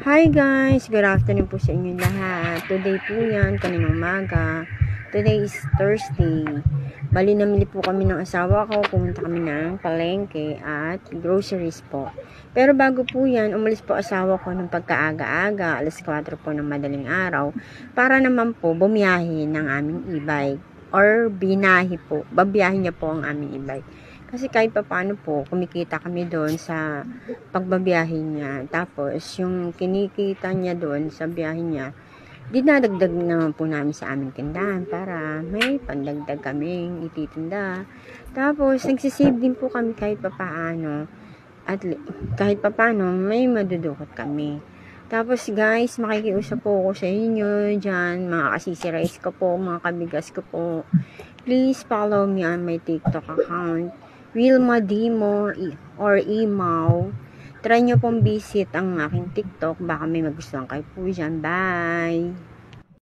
Hi guys! Good afternoon po sa inyo lahat. Today po yan, kaninang umaga. Today is Thursday. Bali namili po kami ng asawa ko. Pumunta kami ng palengke at groceries po. Pero bago po yan, umalis po asawa ko ng pagkaaga-aga, alas 4 po ng madaling araw, para naman po bumiyahe ng aming e-bike. Or binahe po. Babiyahe niya po ang aming e-bike. Kasi kahit pa paano po, kumikita kami doon sa pagbabiyahe niya. Tapos, yung kinikita niya doon sa biyahe niya, dinadagdag naman po namin sa aming tindahan para may pandagdag kaming ititinda. Tapos, nagsisave din po kami kahit pa paano. At kahit pa paano, may madudukot kami. Tapos guys, makikiusap po ako sa inyo dyan, mga kasisi rice ko po, mga kabigas ko po. Please follow me on my TikTok account, Wilma Dimo or Imaw. Try nyo pong visit ang aking TikTok. Baka may magustuhan kayo po dyan. Bye!